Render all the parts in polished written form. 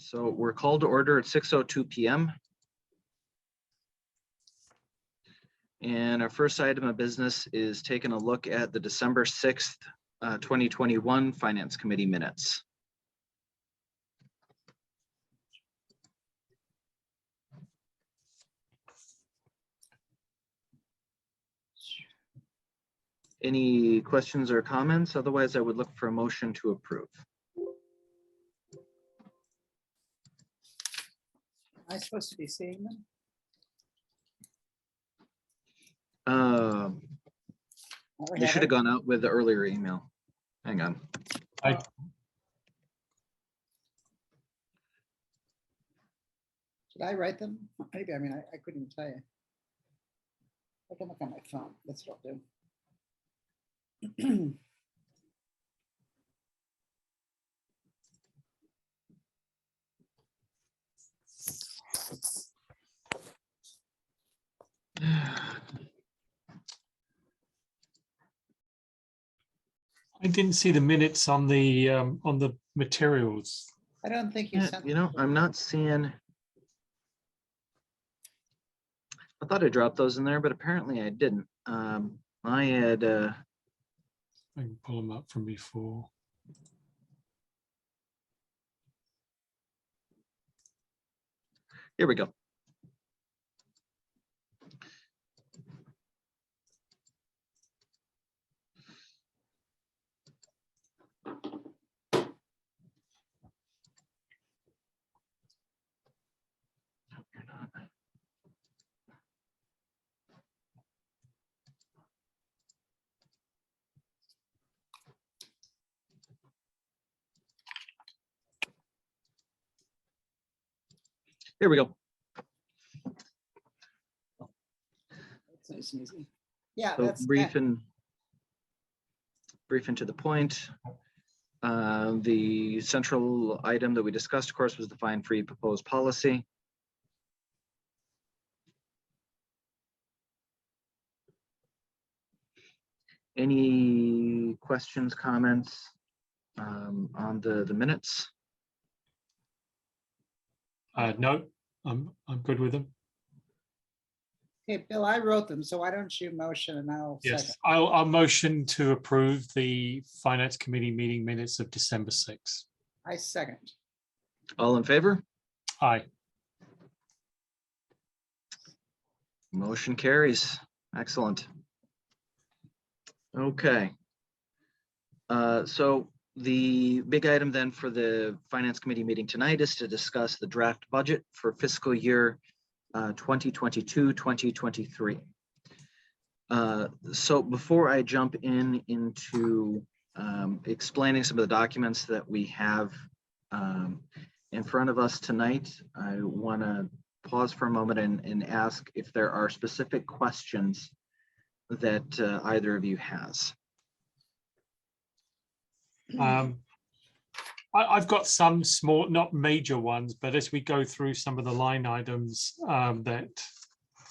So we're called to order at 6:02 p.m. And our first item of business is taking a look at the December 6th, 2021 Finance Committee minutes. Any questions or comments? Otherwise, I would look for a motion to approve. Am I supposed to be seeing them? They should have gone out with the earlier email. Hang on. Did I write them? Maybe. I mean, I couldn't even tell you. I can look on my phone. That's what I'll do. I didn't see the minutes on the materials. I don't think you sent. You know, I'm not seeing. I thought I dropped those in there, but apparently I didn't. I had. I can pull them up from before. Here we go. Here we go. That's nice and easy. Yeah, So that's brief and to the point. The central item that we discussed, of course, was the fine-free proposed policy. Any questions, comments on the minutes? No, I'm good with them. Okay, Bill, I wrote them, so why don't you motion and I'll Yes, second. I'll motion to approve the Finance Committee meeting minutes of December 6th. I second. All in favor? Aye. Motion carries. Excellent. Okay. So the big item then for the Finance Committee meeting tonight is to discuss the draft budget for fiscal year 2022-2023. So before I jump into explaining some of the documents that we have in front of us tonight, I want to pause for a moment and ask if there are specific questions that either of you has. I've got some small, not major ones, but as we go through some of the line items that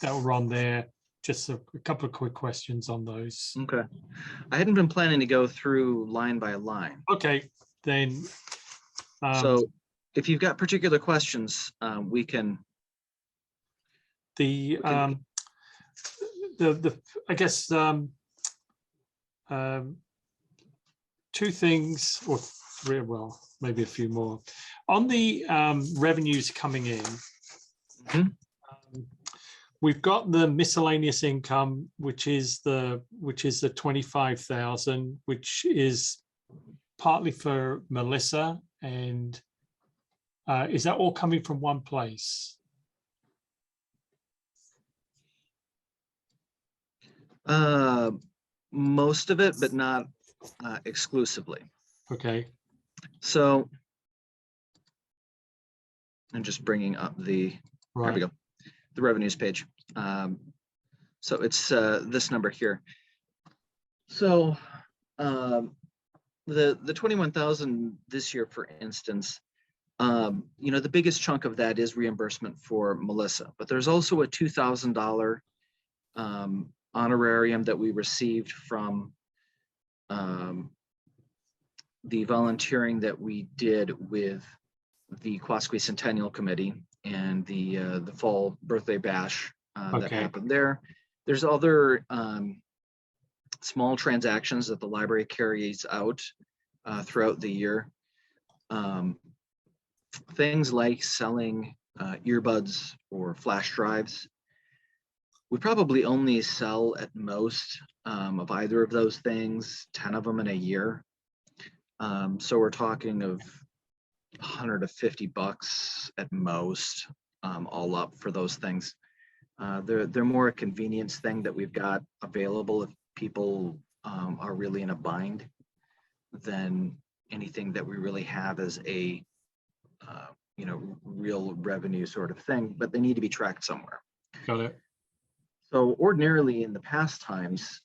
were on there, just a couple of quick questions on those. Okay. I hadn't been planning to go through line by line. Okay, then. So if you've got particular questions, we can. I guess two things, or three, well, maybe a few more. On the revenues coming in, we've got the miscellaneous income, which is the 25,000, which is partly for Melissa, and is that all coming from one place? Most of it, but not exclusively. Okay. So I'm just bringing up the, Right. There we go, the revenues page. So it's this number here. So the 21,000 this year, for instance, you know, the biggest chunk of that is reimbursement for Melissa, but there's also a $2,000 honorarium that we received from the volunteering that we did with the Quasqui Centennial Committee and the fall birthday bash that Okay. happened there. There's other small transactions that the library carries out throughout the year. Things like selling earbuds or flash drives. We probably only sell at most of either of those things, 10 of them in a year. So we're talking of $150 at most, all up for those things. They're more a convenience thing that we've got available if people are really in a bind than anything that we really have as a real revenue sort of thing, but they need to be tracked somewhere. Got it. So ordinarily in the past times,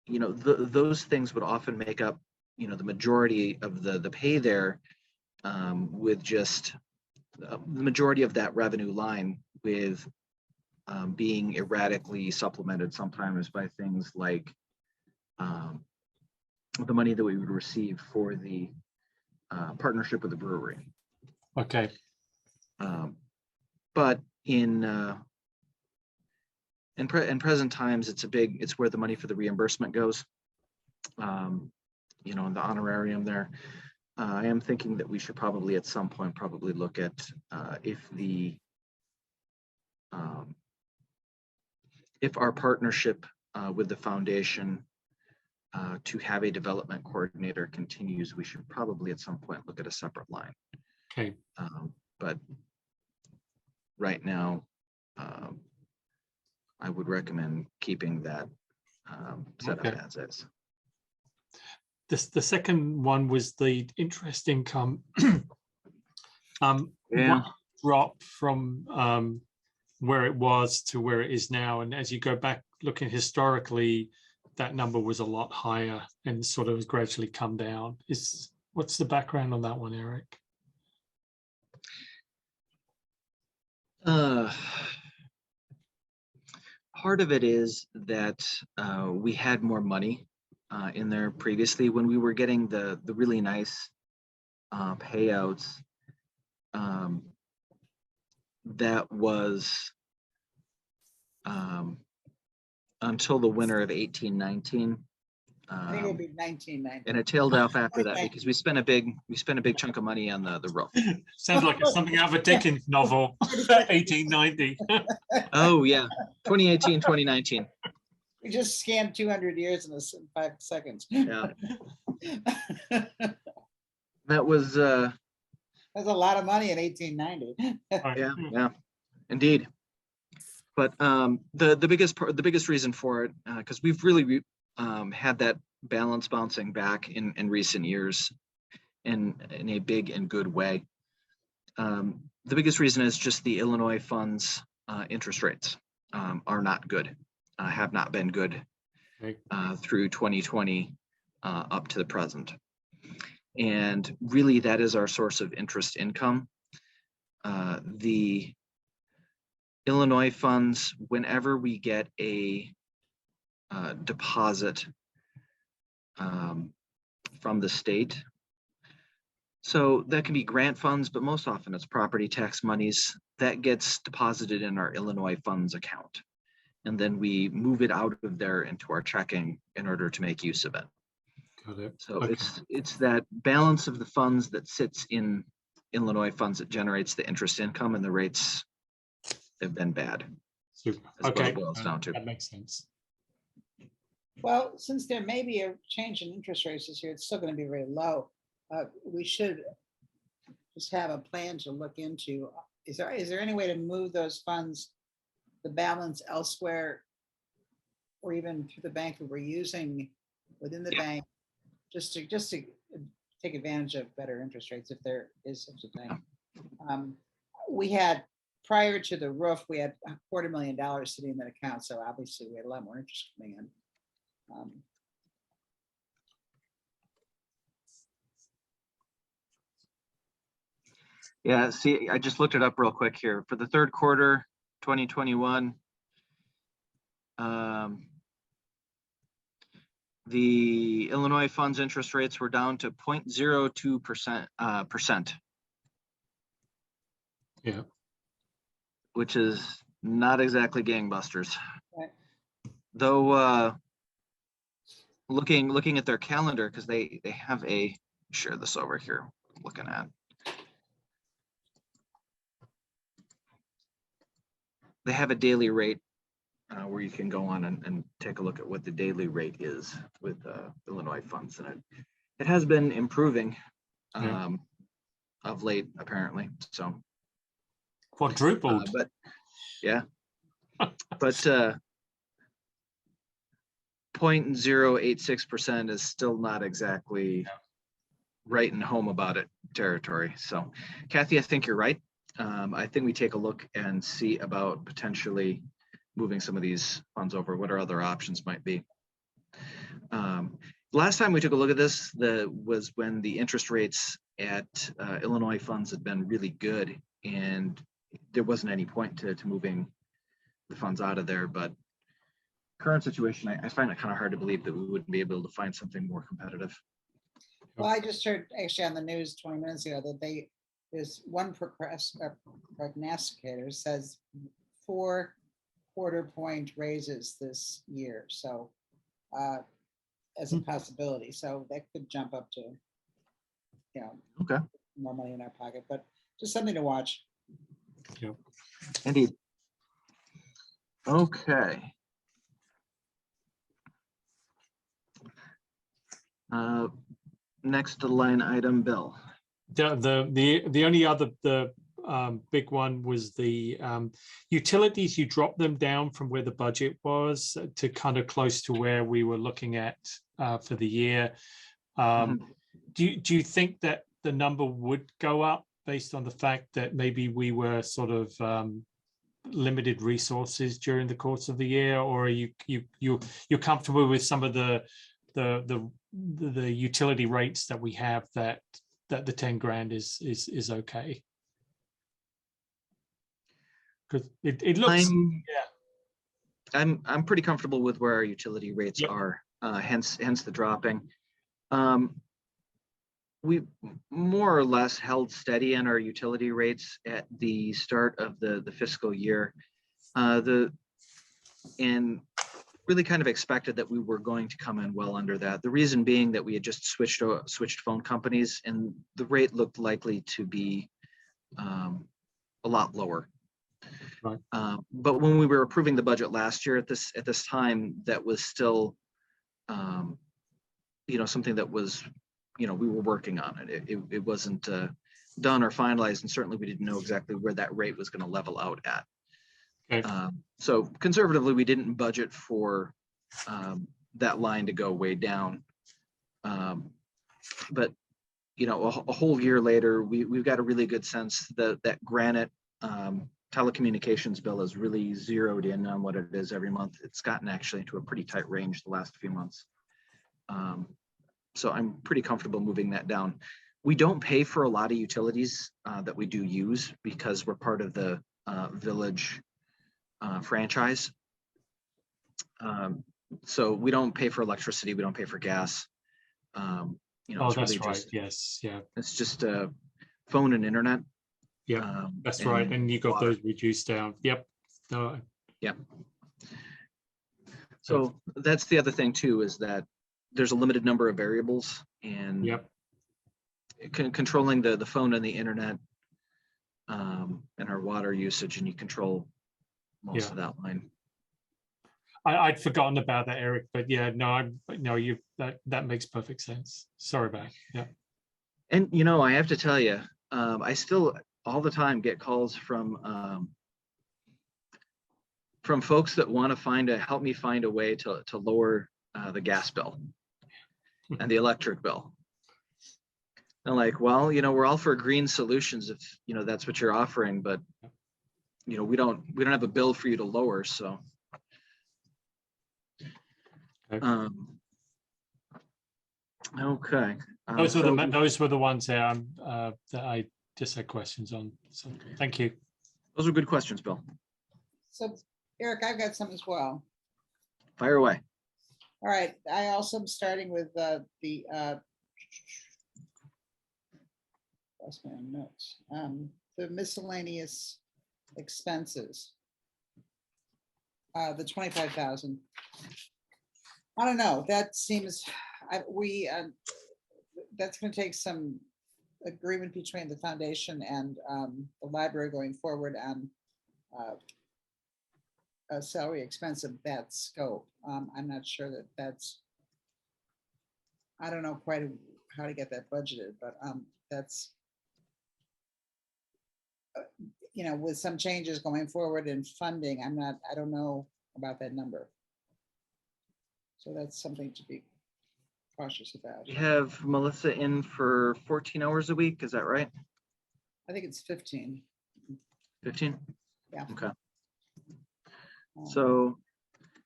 those things would often make up, the majority of the pay there, with just the majority of that revenue line with being erratically supplemented sometimes by things like the money that we would receive for the partnership with the brewery. Okay. But in present times, it's where the money for the reimbursement goes. In the honorarium there. I am thinking that we should probably at some point look at if our partnership with the foundation to have a development coordinator continues, we should probably at some point look at a separate line. Okay. But right now, I would recommend keeping that set up as is. The second one was the interest income. Yeah. Drop from where it was to where it is now, and as you go back looking historically, that number was a lot higher and sort of has gradually come down. What's the background on that one, Eric? Part of it is that we had more money in there previously when we were getting the really nice payouts. That was until the winter of 1819. I think it'll be 1990. And it tailed off after that because we spent a big chunk of money on the roof. Sounds like it's something out of a Dickens novel. 1890. Oh yeah, 2018, 2019. We just scanned 200 years in 5 seconds. Yeah. That was That's a lot of money in 1890. yeah, indeed. But the biggest reason for it, because we've really had that balance bouncing back in recent years in a big and good way. The biggest reason is just the Illinois funds interest rates are not good, have not been good through 2020 up to the present. And really that is our source of interest income. The Illinois funds, whenever we get a deposit from the state, so that can be grant funds, but most often it's property tax monies that gets deposited in our Illinois funds account. And then we move it out of there into our checking in order to make use of it. Got it. So Okay. it's that balance of the funds that sits in Illinois funds that generates the interest income, and the rates have been bad. Super. That's what Okay. it boils down to. That makes sense. Well, since there may be a change in interest rates this year, it's still going to be very low. We should just have a plan to look into. Is there any way to move those funds, the balance elsewhere, or even through the bank that we're using within the bank, just to take advantage of better interest rates if there is such a thing? We had, prior to the roof, we had $250,000 sitting in that account, so obviously we had a lot more interest coming in. Yeah, see, I just looked it up real quick here. For the third quarter, 2021, The Illinois funds interest rates were down to 0.02%, Yeah. which is not exactly gangbusters. Right. Though looking at their calendar, because they have a, share this over here, looking at. They have a daily rate where you can go on and take a look at what the daily rate is with Illinois funds, and it has been improving of late, apparently. So Quadrupled. but yeah, but 0.086% is still not exactly right and home about it territory. So Kathy, I think you're right. I think we take a look and see about potentially moving some of these funds over, what our other options might be. Last time we took a look at this was when the interest rates at Illinois funds had been really good, and there wasn't any point to moving the funds out of there. But current situation, I find it kind of hard to believe that we wouldn't be able to find something more competitive. Well, I just heard actually on the news 20 minutes ago that there's one prognosticator says 4 quarter-point raises this year. So as a possibility, so that could jump up to, Okay. more money in our pocket, but just something to watch. Yep. Indeed. Okay. Next line item, Bill. The only other big one was the utilities. You dropped them down from where the budget was to kind of close to where we were looking at for the year. Do you think that the number would go up based on the fact that maybe we were sort of limited resources during the course of the year, or are you're comfortable with some of the utility rates that we have, that the 10 grand is okay? Because it looks, I'm pretty comfortable with where our utility rates Yep. are, hence the dropping. We more or less held steady in our utility rates at the start of the fiscal year. And really kind of expected that we were going to come in well under that. The reason being that we had just switched phone companies, and the rate looked likely to be a lot lower. Right. But when we were approving the budget last year at this time, that was still, something that was, we were working on it. It wasn't done or finalized, and certainly we didn't know exactly where that rate was going to level out at. Okay. So conservatively, we didn't budget for that line to go way down. But a whole year later, we've got a really good sense that Granite telecommunications bill is really zeroed in on what it is every month. It's gotten actually into a pretty tight range the last few months. So I'm pretty comfortable moving that down. We don't pay for a lot of utilities that we do use because we're part of the village franchise. So we don't pay for electricity, we don't pay for gas. Oh, it's that's really right. Yes. Yeah. It's just phone and internet. Yeah, that's right. And you got water. those reduced down. Yep. No. Yep. So that's the other thing too, is that there's a limited number of variables, and Yep. Controlling the phone and the internet and our water usage, and you control most of that line. I'd forgotten about that, Eric, but yeah, no, that makes perfect sense. Sorry about it. Yeah. And I have to tell you, I still all the time get calls from folks that want to help me find a way to lower the gas bill and the electric bill. And like, well, we're all for green solutions if that's what you're offering, but we don't have a bill for you to lower, so. Okay. Okay. Those were the ones that I just had questions on. So thank you. Those are good questions, Bill. So Eric, I've got some as well. Fire away. All right, I also am starting with the lost my own notes. The miscellaneous expenses. The 25,000. I don't know, that seems, that's gonna take some agreement between the foundation and the library going forward on a salary expense of that scope. I'm not sure that that's, I don't know quite how to get that budgeted, but that's, you know, with some changes going forward in funding, I don't know about that number. So that's something to be cautious about. You have Melissa in for 14 hours a week, is that right? I think it's 15. 15? Yeah. Okay, Um, so,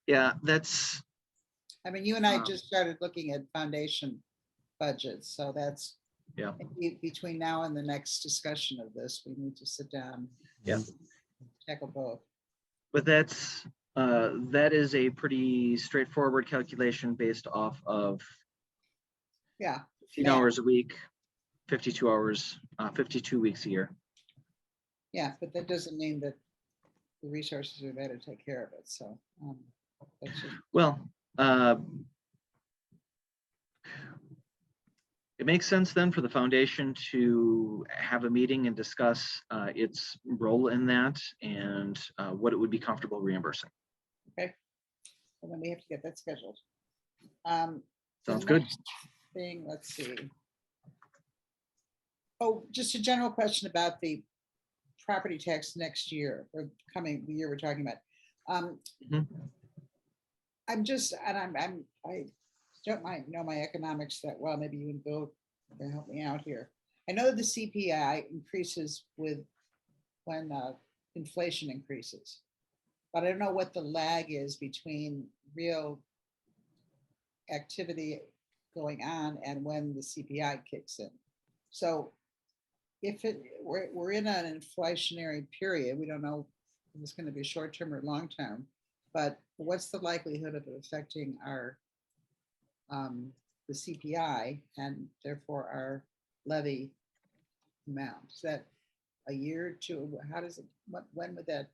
yeah, that's, I mean, you and I um, just started looking at foundation budgets, so that's, yeah, between now and the next discussion of this, we need to sit down. Yeah. and tackle both. but that's, that is a pretty straightforward calculation based off of Yeah. 15 Yeah. hours a week, 52 hours, 52 weeks a year. Yeah, but that doesn't mean that the resources are there to take care of it, so. That's just, Well, it makes sense then for the foundation to have a meeting and discuss its role in that and what it would be comfortable reimbursing. and then we have to get that scheduled. The Sounds good. next thing, let's see. Oh, just a general question about the property tax next year, or the year we're talking about. Mhm. I'm just, and I don't know my economics that well, maybe you and Bill can help me out here. I know the CPI increases with when inflation increases, but I don't know what the lag is between real activity going on and when the CPI kicks in. So if we're in an inflationary period, we don't know if it's going to be short term or long term, but what's the likelihood of it affecting our the CPI and therefore our levy amount? Is that a year or two? How does it? When would that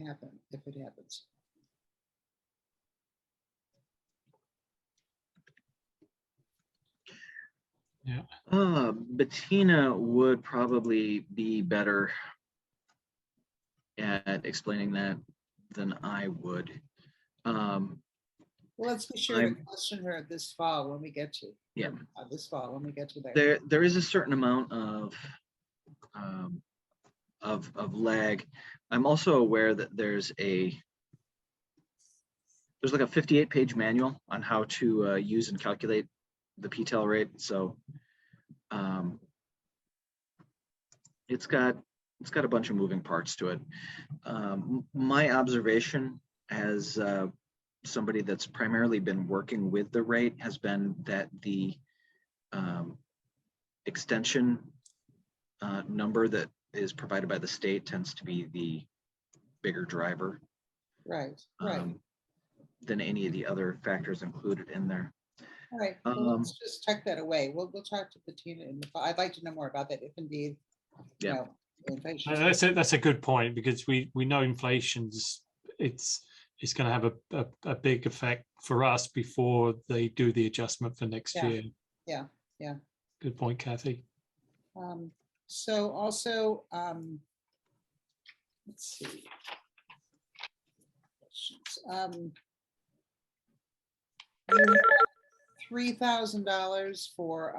happen if it happens? Bettina would probably be better at explaining that than I would. Well, let's be sure to question her this fall when we get to. Yeah. This fall when we get to that. There is a certain amount of lag. I'm also aware that there's like a 58-page manual on how to use and calculate the PTEL rate. So it's got a bunch of moving parts to it. My observation as somebody that's primarily been working with the rate has been that the extension number that is provided by the state tends to be the bigger driver. Right. Than any of the other factors included in there. All right, well, let's just tuck that away. We'll talk to Bettina in the fall. I'd like to know more about that if indeed, you know, inflation. That's a good point, because we know inflation's it's going to have a big effect for us before they do the adjustment for next year. Yeah. Good point, Kathy. So also, let's see. $3,000 for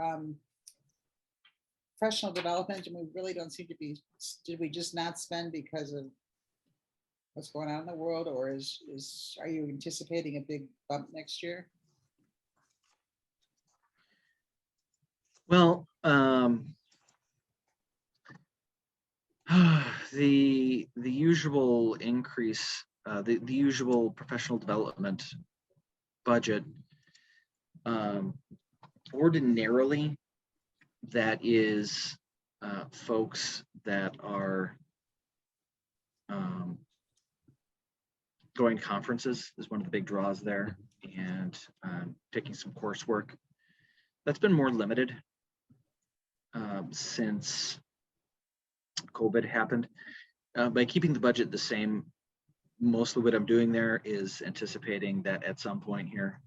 professional development, and we really don't seem to be. Did we just not spend because of what's going on in the world, or are you anticipating a big bump next year? Well, the usual increase, the usual professional development budget, ordinarily that is folks that are going to conferences is one of the big draws there. and taking some coursework. That's been more limited since COVID happened. By keeping the budget the same, mostly what I'm doing there is anticipating that at some point here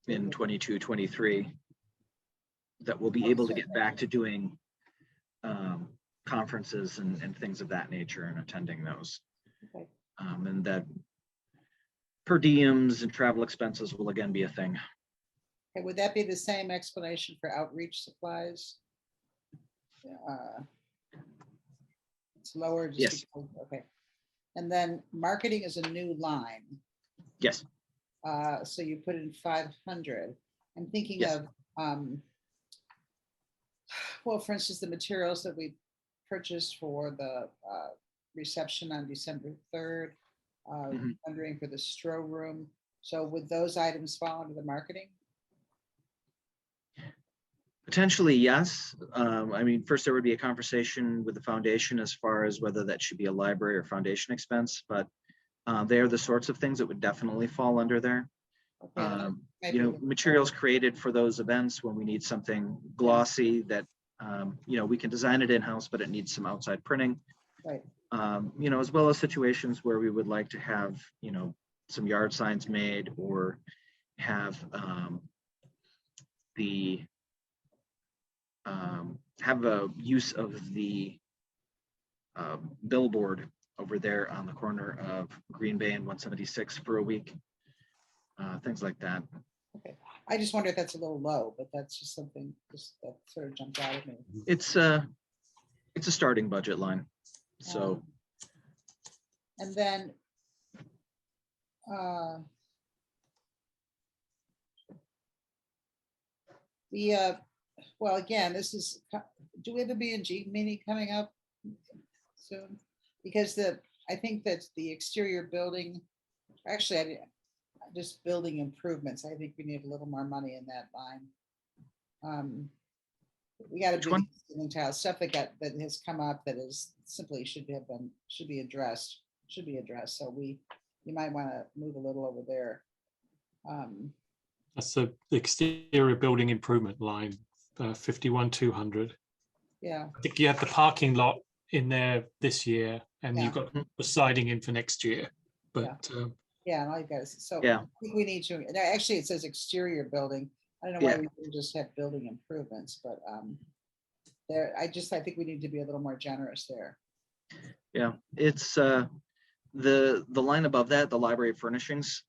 in 22, 23, that we'll be able to get back to doing conferences and things of that nature and attending those. Okay. And that per diems and travel expenses will again be a thing. Okay, would that be the same explanation for outreach supplies? It's lower. Just Yes. because- okay. And then marketing is a new line. Yes. So you put in 500. I'm thinking Yes. of, well, for instance, the materials that we purchased for the reception on December 3rd, Mhm. fundraising for the Stroh room. So would those items fall under the marketing? Potentially, yes. I mean, first there would be a conversation with the foundation as far as whether that should be a library or foundation expense, but they are the sorts of things that would definitely fall under there. Okay, then maybe You know, we- materials created for those events when we need something glossy that, you know, we can design it in-house, but it needs some outside printing. Right. You know, as well as situations where we would like to have, you know, some yard signs made or have have a use of the billboard over there on the corner of Green Bay and 176 for a week. Things like that. Okay, I just wonder if that's a little low, but that's just something just that sort of jumped out at me. It's a starting budget line. So And then well, again, this is, do we have a B&G meeting coming up soon? Because I think that the exterior building, actually, just building improvements, I think we need a little more money in that line. We got to do one? the ceiling tile stuff that has come up that is simply should be addressed. So you might want to move a little over there. That's the exterior building improvement line, 51,200. Yeah, I think you had the parking lot in there this year, and you've got the siding in for next year. But yeah, and all you guys. So Yeah. I think we need to. And actually, it says exterior building. I don't know why we didn't just have building improvements, but I think we need to be a little more generous there. yeah, it's the line above that, the library furnishings,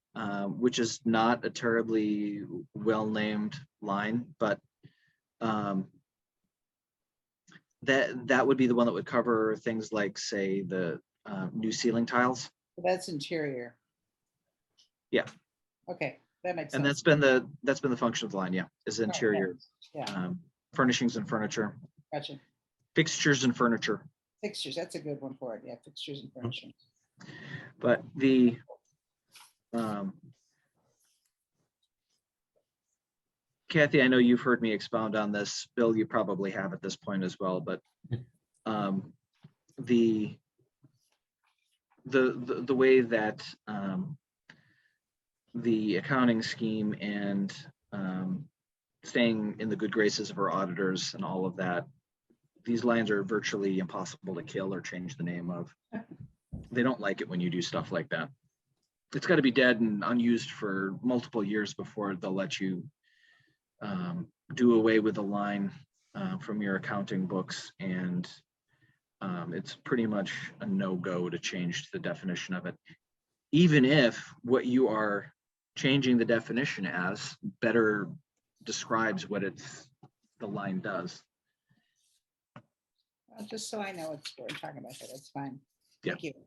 which is not a terribly well-named line, but that would be the one that would cover things like, say, the new ceiling tiles. So that's interior. Yeah. Okay, that makes sense. And that's been the function of the line, yeah, is interior Yeah, furnishings and furniture, gotcha. fixtures and furniture. Fixtures, that's a good one for it. Yeah, fixtures and furniture. But the Kathy, I know you've heard me expound on this. Bill, you probably have at this point as well, but the way that the accounting scheme and staying in the good graces of our auditors and all of that, these lines are virtually impossible to kill or change the name of. They don't like it when you do stuff like that. It's got to be dead and unused for multiple years before they'll let you do away with a line from your accounting books, and it's pretty much a no-go to change the definition of it, even if what you are changing the definition as better describes what the line does. Just so I know what we're talking about here, that's fine. Yeah. Thank you. Thank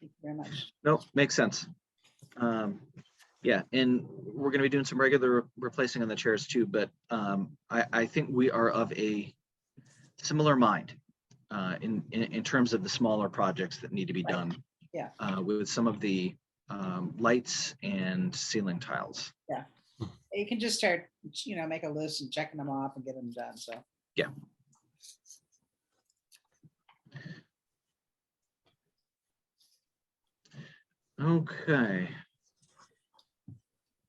you very much. No, makes sense. Yeah, and we're going to be doing some regular replacing on the chairs too, but I think we are of a similar mind in terms of the smaller projects that need to be done. Yeah. With some of the lights and ceiling tiles. Yeah. You can just start, make a list and checking them off and get them done. So. Yeah. Okay.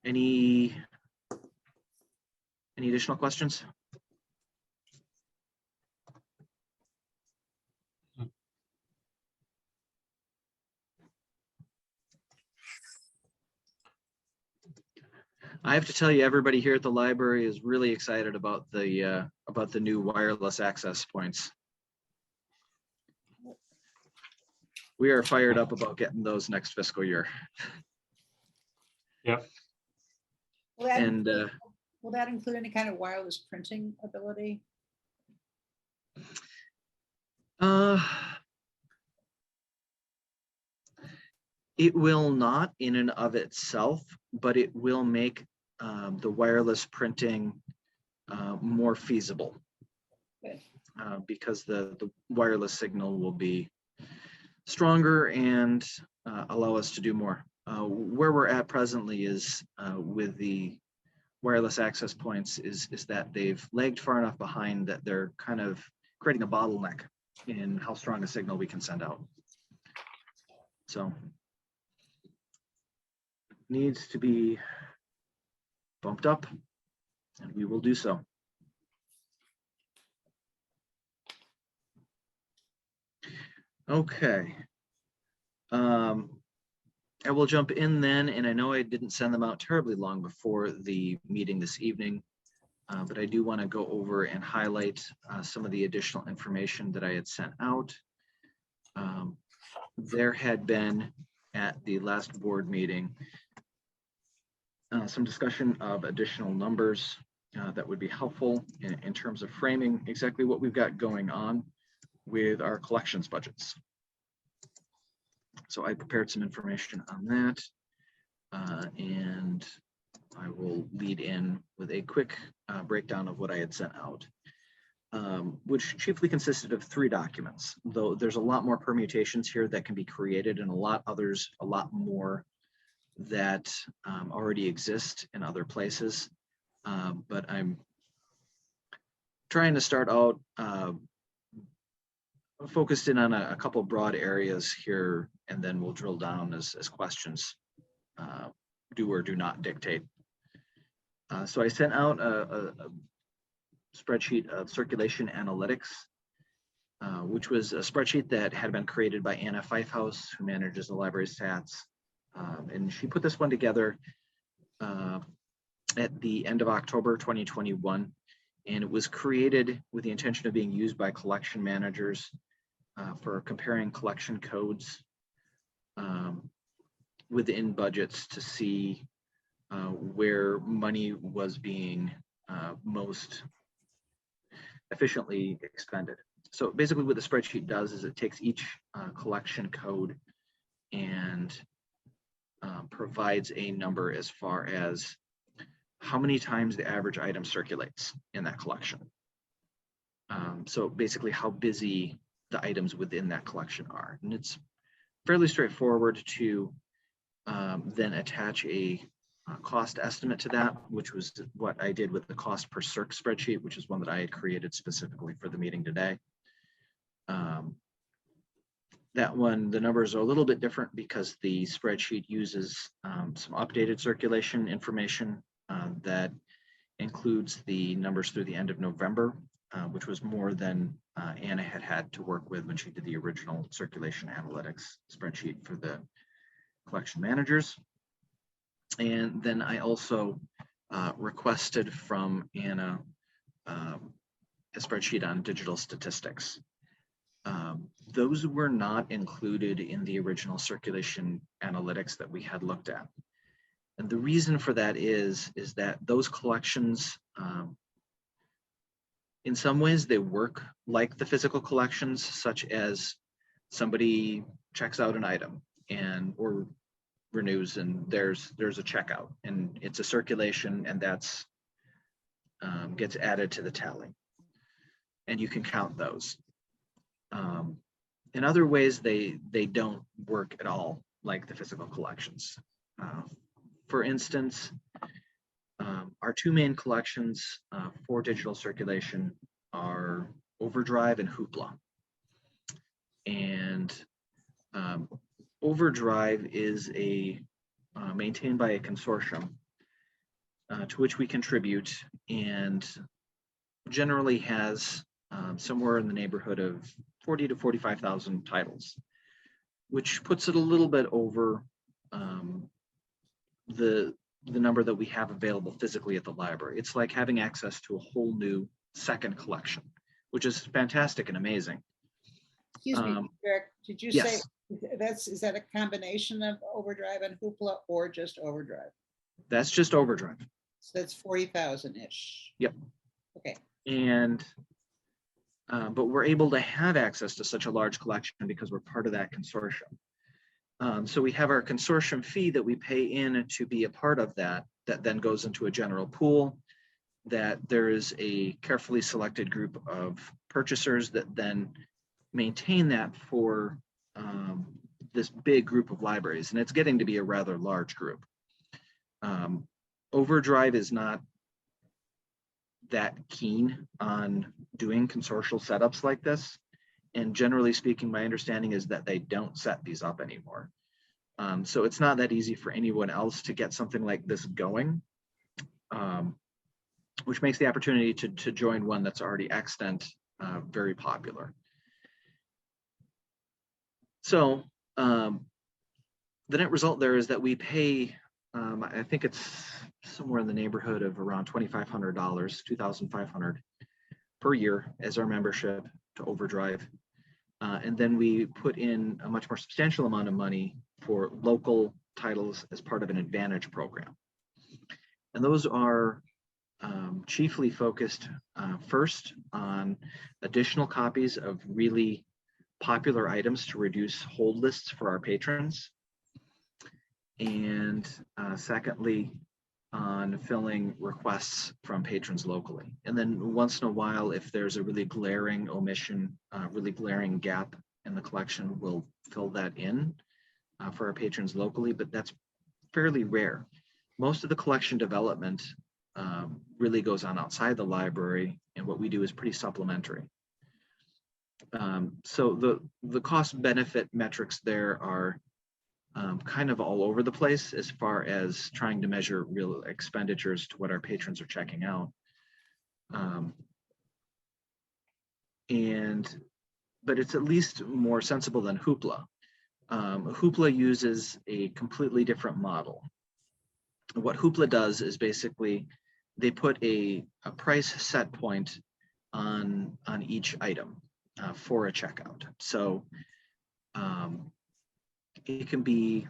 Any additional questions? I have to tell you, everybody here at the library is really excited about the new wireless access points. We are fired up about getting those next fiscal year. Yep. And Will that include any kind of wireless printing ability? It will not in and of itself, but it will make the wireless printing more feasible. Good. Because the wireless signal will be stronger and allow us to do more. Where we're at presently is with the wireless access points is that they've lagged far enough behind that they're kind of creating a bottleneck in how strong a signal we can send out. So needs to be bumped up, and we will do so. Okay. I will jump in then, and I know I didn't send them out terribly long before the meeting this evening, but I do want to go over and highlight some of the additional information that I had sent out. There had been at the last board meeting some discussion of additional numbers that would be helpful in terms of framing exactly what we've got going on with our collections budgets. So I prepared some information on that, and I will lead in with a quick breakdown of what I had sent out, which chiefly consisted of 3 documents, though there's a lot more permutations here that can be created and a lot more that already exist in other places. But I'm trying to start out focused in on a couple broad areas here, and then we'll drill down as questions do or do not dictate. So I sent out a spreadsheet of circulation analytics, which was a spreadsheet that had been created by Anna Fifehouse, who manages the library stats. And she put this one together at the end of October 2021. And it was created with the intention of being used by collection managers for comparing collection codes within budgets to see where money was being most efficiently expended. So basically what the spreadsheet does is it takes each collection code and provides a number as far as how many times the average item circulates in that collection. So basically how busy the items within that collection are. And it's fairly straightforward to then attach a cost estimate to that, which was what I did with the cost per circ spreadsheet, which is one that I had created specifically for the meeting today. That one, the numbers are a little bit different because the spreadsheet uses some updated circulation information that includes the numbers through the end of November, which was more than Anna had to work with when she did the original circulation analytics spreadsheet for the collection managers. And then I also requested from Anna a spreadsheet on digital statistics. Those were not included in the original circulation analytics that we had looked at. And the reason for that is that those collections, in some ways they work like the physical collections, such as somebody checks out an item or renews and there's a checkout and it's a circulation, and that's gets added to the tally. And you can count those. In other ways, they don't work at all like the physical collections. For instance, our 2 main collections for digital circulation are Overdrive and Hoopla. And Overdrive is maintained by a consortium to which we contribute, and generally has somewhere in the neighborhood of 40 to 45,000 titles, which puts it a little bit over the number that we have available physically at the library. It's like having access to a whole new second collection, which is fantastic and amazing. Excuse me, Eric, did you say Yes, is that a combination of Overdrive and Hoopla or just Overdrive? that's just Overdrive. So that's 40,000-ish. Yep. Okay. And but we're able to have access to such a large collection because we're part of that consortium. So we have our consortium fee that we pay in to be a part of that then goes into a general pool, that there is a carefully selected group of purchasers that then maintain that for this big group of libraries. And it's getting to be a rather large group. Overdrive is not that keen on doing consortial setups like this. And generally speaking, my understanding is that they don't set these up anymore. So it's not that easy for anyone else to get something like this going, which makes the opportunity to join one that's already extant very popular. So the net result there is that we pay, I think it's somewhere in the neighborhood of around $2,500, $2,500 per year as our membership to Overdrive. And then we put in a much more substantial amount of money for local titles as part of an Advantage program. And those are chiefly focused first on additional copies of really popular items to reduce hold lists for our patrons. And secondly, on filling requests from patrons locally. And then once in a while, if there's a really glaring omission, really glaring gap in the collection, we'll fill that in for our patrons locally, but that's fairly rare. Most of the collection development really goes on outside the library, and what we do is pretty supplementary. So the cost benefit metrics there are kind of all over the place as far as trying to measure real expenditures to what our patrons are checking out. But it's at least more sensible than Hoopla. Hoopla uses a completely different model. What Hoopla does is basically they put a price set point on each item for a checkout. So it can be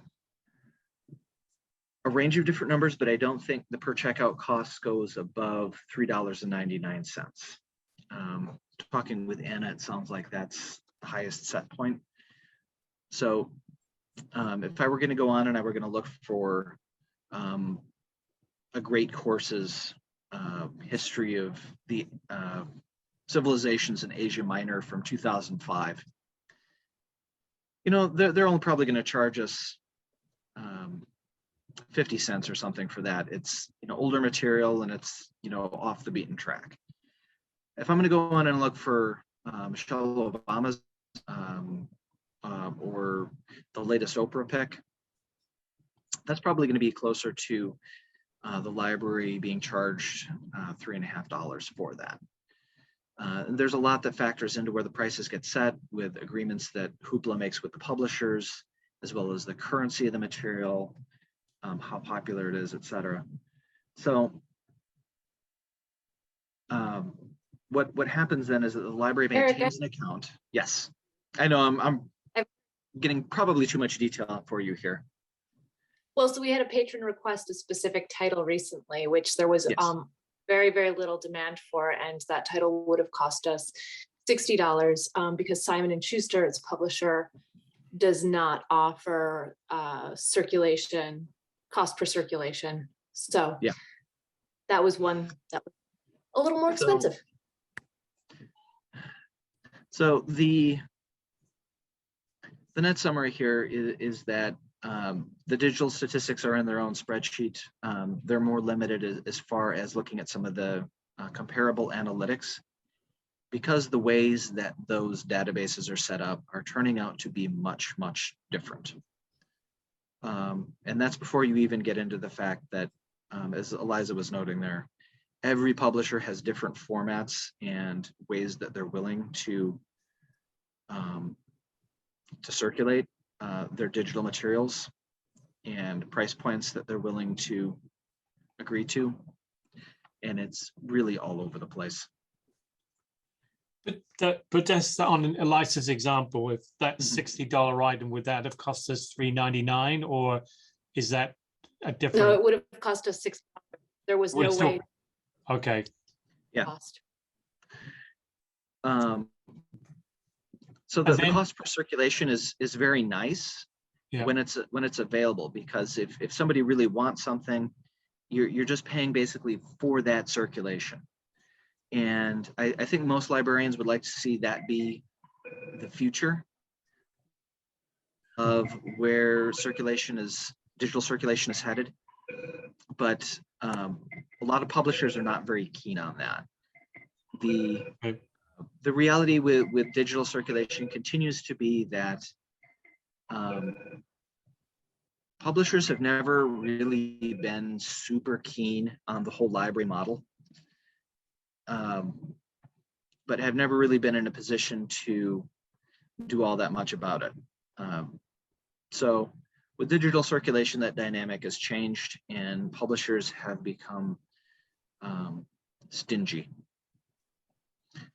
a range of different numbers, but I don't think the per checkout cost goes above $3.99. Talking with Anna, it sounds like that's the highest set point. So if I were going to go on and I were going to look for a great course's history of the civilizations in Asia Minor from 2005, you know, they're only probably going to charge us 50 cents or something for that. It's, you know, older material and it's, you know, off the beaten track. If I'm going to go on and look for Michelle Obama's or the latest Oprah pick, that's probably going to be closer to the library being charged $3.50 for that. There's a lot that factors into where the prices get set with agreements that Hoopla makes with the publishers, as well as the currency of the material, how popular it is, et cetera. So what happens then is that the library maintains an account. Yes, I know I'm getting probably too much detail for you here. Well, so we had a patron request a specific title recently, which there was very, very little demand for, and that title would have cost us $60 because Simon & Schuster, its publisher, does not offer circulation, cost per circulation. So yeah, that was one that was a little more expensive. So the net summary here is that the digital statistics are in their own spreadsheet. They're more limited as far as looking at some of the comparable analytics, because the ways that those databases are set up are turning out to be much, much different. And that's before you even get into the fact that as Eliza was noting there, every publisher has different formats and ways that they're willing to circulate their digital materials and price points that they're willing to agree to. And it's really all over the place. But that's on Eliza's example. If that Mhm. $60 item, would that have cost us $3.99, or is that a No, different? it would have cost us $6. There was Would no still- way Okay, Yeah. cost. So the then- cost per circulation is very nice Yeah. when it's available, because if somebody really wants something, you're just paying basically for that circulation. And I think most librarians would like to see that be the future of where digital circulation is headed. But a lot of publishers are not very keen on that. Okay. The reality with digital circulation continues to be that publishers have never really been super keen on the whole library model, but have never really been in a position to do all that much about it. So with digital circulation, that dynamic has changed, and publishers have become stingy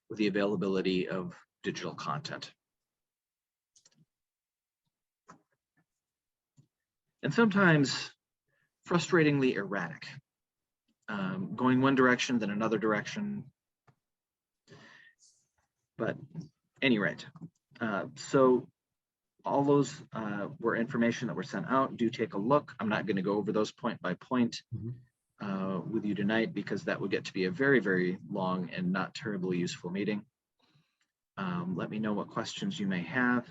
with the availability of digital content. And sometimes frustratingly erratic, going one direction, then another direction. But any rate, so all those were information that were sent out. Do take a look. I'm not going to go over those point by point with you tonight, because that would get to be a very, very long and not terribly useful meeting. Let me know what questions you may have.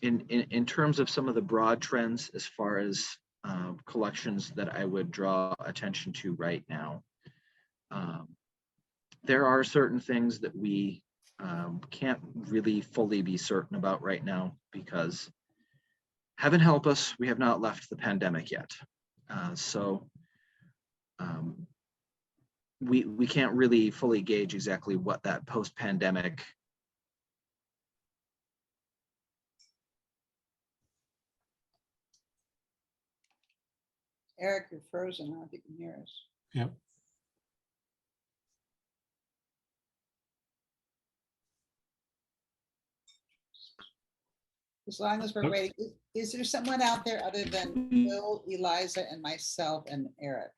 In terms of some of the broad trends, as far as collections that I would draw attention to right now, there are certain things that we can't really fully be certain about right now, because heaven help us, we have not left the pandemic yet. So we can't really fully gauge exactly what that post-pandemic Eric, you're frozen. I don't know if you can hear us. Yep. As long as we're Nope. waiting, is there someone out there other than Bill, Eliza, and myself and Eric?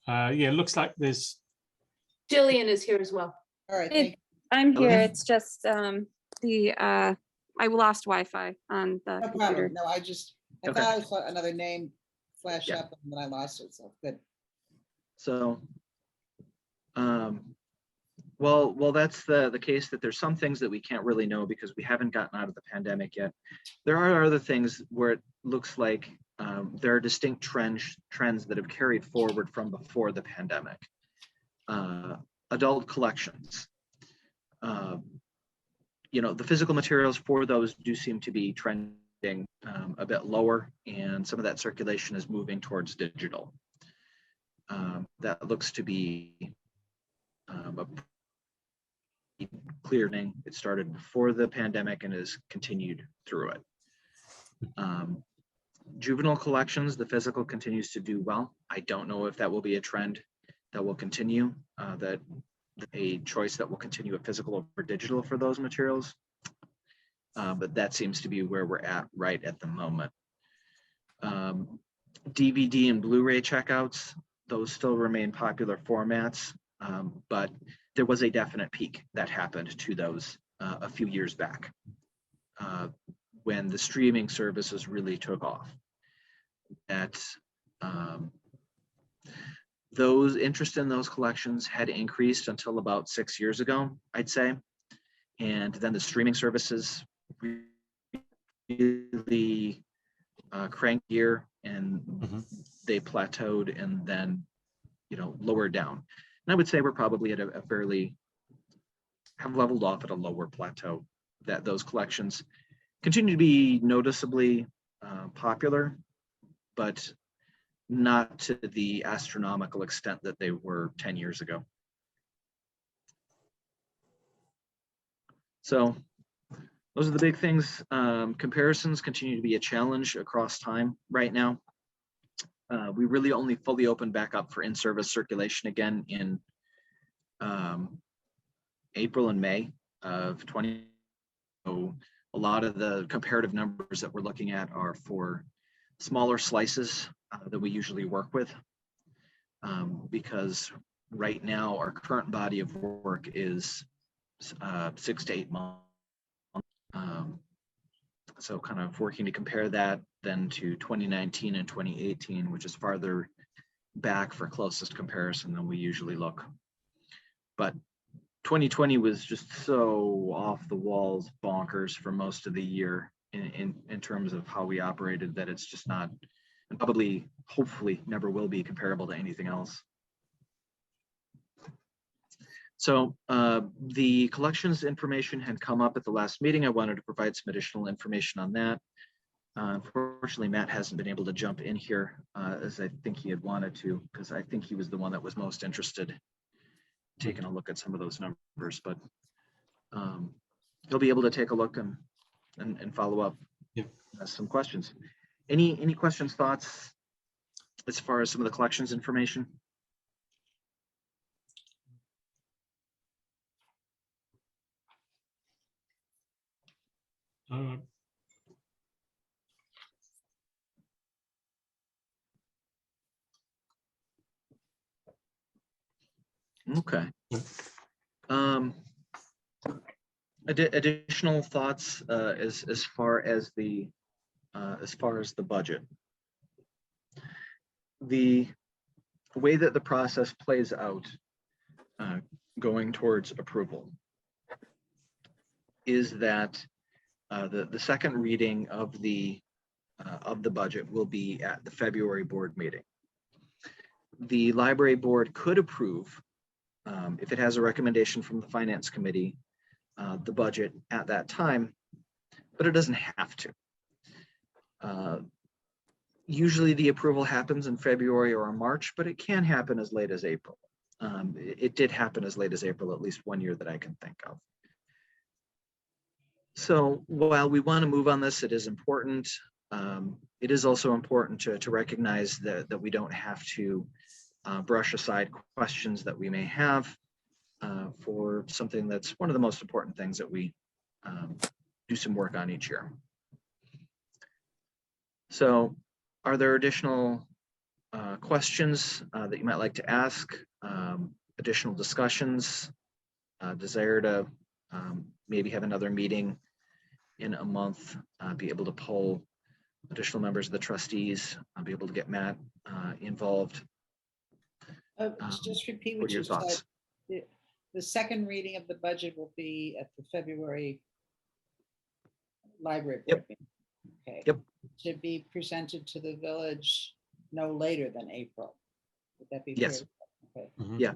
Yeah, it looks like there's. Jillian is here as well. All right, It- thank you. I'm here. Okay. It's just I lost Wi-Fi on the No computer. problem. No, I Okay. thought I saw another name flash Yeah. up and then I lost it. So good. So, well, that's the case, that there's some things that we can't really know because we haven't gotten out of the pandemic yet. There are other things where it looks like there are distinct trends that have carried forward from before the pandemic. Adult collections. The physical materials for those do seem to be trending a bit lower, and some of that circulation is moving towards digital. That looks to be a clear thing. It started before the pandemic and has continued through it. Juvenile collections, the physical continues to do well. I don't know if that will be a trend that will continue, that a choice that will continue a physical over digital for those materials. But that seems to be where we're at right at the moment. DVD and Blu-ray checkouts, those still remain popular formats, but there was a definite peak that happened to those a few years back when the streaming services really took off. That those interest in those collections had increased until about 6 years ago, I'd say. And then the streaming services really cranked gear, and they plateaued and then, lowered down. And I would say we're probably at a fairly, have leveled off at a lower plateau, that those collections continue to be noticeably popular, but not to the astronomical extent that they were 10 years ago. So those are the big things. Comparisons continue to be a challenge across time right now. We really only fully opened back up for in-service circulation again in April and May of 2020. So a lot of the comparative numbers that we're looking at are for smaller slices that we usually work with, because right now our current body of work is 6 to 8 months. So kind of working to compare that then to 2019 and 2018, which is farther back for closest comparison than we usually look. But 2020 was just so off the walls bonkers for most of the year in terms of how we operated, that it's just not, and probably hopefully never will be, comparable to anything else. So the collections information had come up at the last meeting. I wanted to provide some additional information on that. Unfortunately, Matt hasn't been able to jump in here as I think he had wanted to, because I think he was the one that was most interested in taking a look at some of those numbers, but he'll be able to take a look and follow up. Yeah. Some questions. Any questions, thoughts as far as some of the collections information? Okay. Additional thoughts as far as the budget. The way that the process plays out going towards approval is that the second reading of the budget will be at the February board meeting. The library board could approve, if it has a recommendation from the finance committee, the budget at that time, but it doesn't have to. Usually the approval happens in February or March, but it can happen as late as April. It did happen as late as April, at least one year that I can think of. So while we want to move on this, it is important. It is also important to recognize that we don't have to brush aside questions that we may have for something that's one of the most important things that we do some work on each year. So are there additional questions that you might like to ask, additional discussions, desire to maybe have another meeting in a month, be able to poll additional members of the trustees, be able to get Matt involved? Just repeat What what are your you said. thoughts? The second reading of the budget will be at the February library board meeting. Okay. Yep. To be presented to the village no later than April. Would that be fair? Yes. Okay. Mhm. Yeah.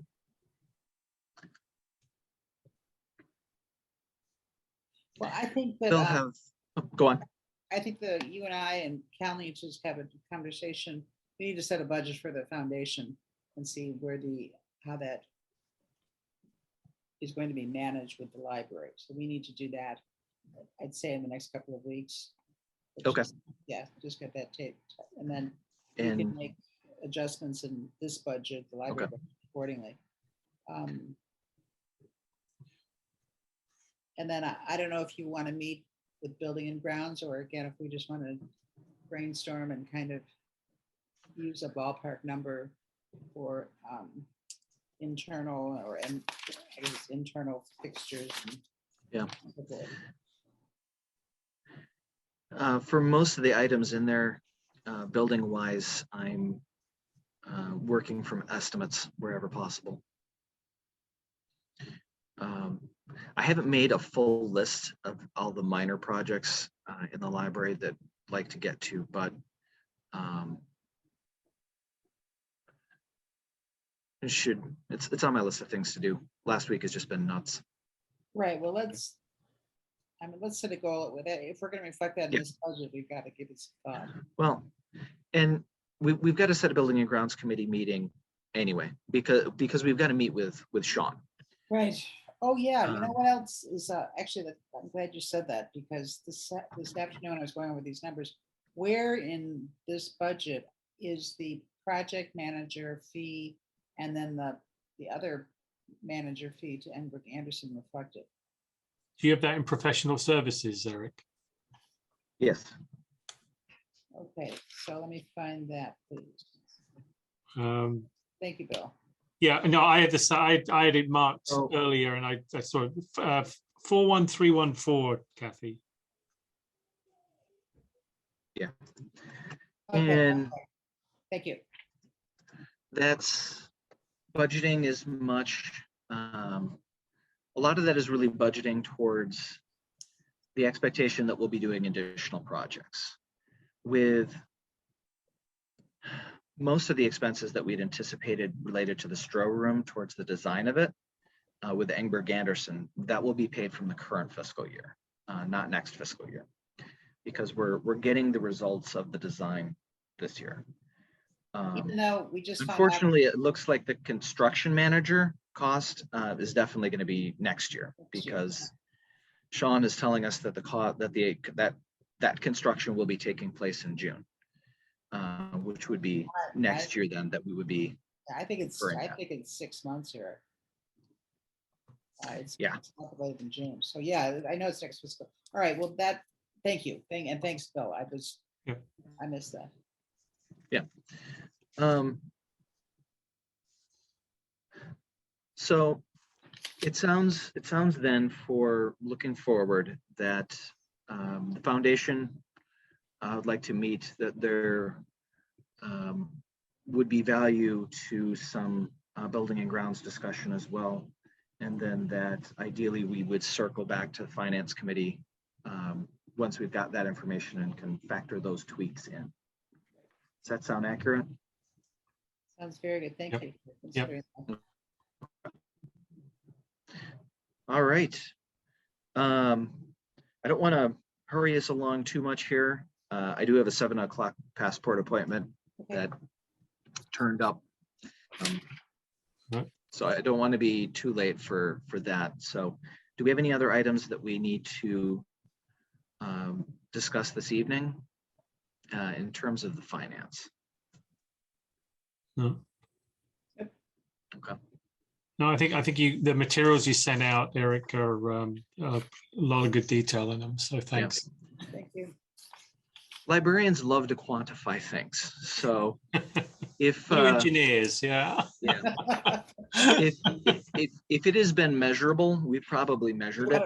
Well, I think that They'll have, go on. I think that you and I and Cal need to just have a conversation. We need to set a budget for the foundation and see how that is going to be managed with the library. So we need to do that, I'd say, in the next couple of weeks. Okay. Yeah, just get that taped. And then we can And make adjustments in this budget, the library budget, accordingly. And then I don't know if you want to meet with building and grounds, or again, if we just want to brainstorm and kind of use a ballpark number for internal or I guess internal fixtures. Yeah. For most of the items in there, building wise, I'm working from estimates wherever possible. I haven't made a full list of all the minor projects in the library that I'd like to get to, but it's on my list of things to do. Last week has just been nuts. Right. Well, let's set a goal with it. If we're going to reflect that in Yeah. this budget, we've got to give it some thought. Well, and we've got to set a building and grounds committee meeting anyway, because we've got to meet with Sean. Right. Oh, yeah. You know Um, what else is, actually, I'm glad you said that, because this afternoon I was going over these numbers. Where in this budget is the project manager fee and then the other manager fee to Engberg Anderson reflected? Do you have that in professional services, Eric? Yes. Okay, so let me find that, please. Thank you, Bill. Yeah, no, I had this. I had it marked Oh. earlier, and I saw it, 41314, Kathy. Okay, And okay. Thank you. that's budgeting as much, a lot of that is really budgeting towards the expectation that we'll be doing additional projects. With most of the expenses that we'd anticipated related to the Stroh room towards the design of it, with Engberg Anderson, that will be paid from the current fiscal year, not next fiscal year, because we're getting the results of the design this year. Even though we just found out, Unfortunately, it looks like the construction manager cost is definitely going to be next year, because Sean is telling us that the cost that construction will be taking place in June, which would be next year then that we would be. I think it's for that. 6 months here. It's Yeah. it's not later than June. So yeah, I know it's next fiscal. All right, well, thank you. And thanks, Bill. Yeah. I missed that. So it sounds then, for looking forward, that the foundation, I would like to meet, that there would be value to some building and grounds discussion as well. And then that ideally we would circle back to the finance committee once we've got that information and can factor those tweaks in. Does that sound accurate? Sounds very good. Thank Yep. you. for considering that. All right. I don't want to hurry us along too much here. I do have a 7 o'clock passport appointment Okay. that turned up. Right. So I don't want to be too late for that. So do we have any other items that we need to discuss this evening in terms of the finance? No. Yep. Okay. No, I think the materials you sent out, Eric, are a lot of good detail in them. So thanks. Thank you. Librarians love to quantify things. So if We're engineers, yeah. if it has been measurable, we've probably measured it.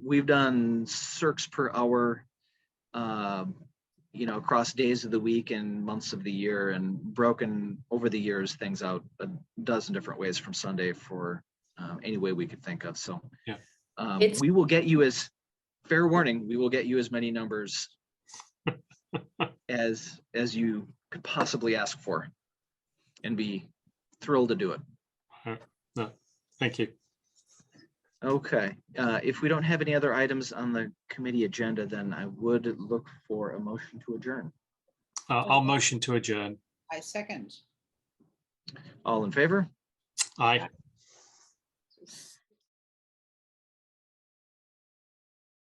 We've done circs per hour, across days of the week and months of the year, and broken over the years things out a dozen different ways from Sunday for any way we could think of. So Yeah. We will get you, as fair warning, we will get you as many numbers as you could possibly ask for, and be thrilled to do it. No, thank you. Okay, if we don't have any other items on the committee agenda, then I would look for a motion to adjourn. I'll motion to adjourn. I second. All in favor? Aye.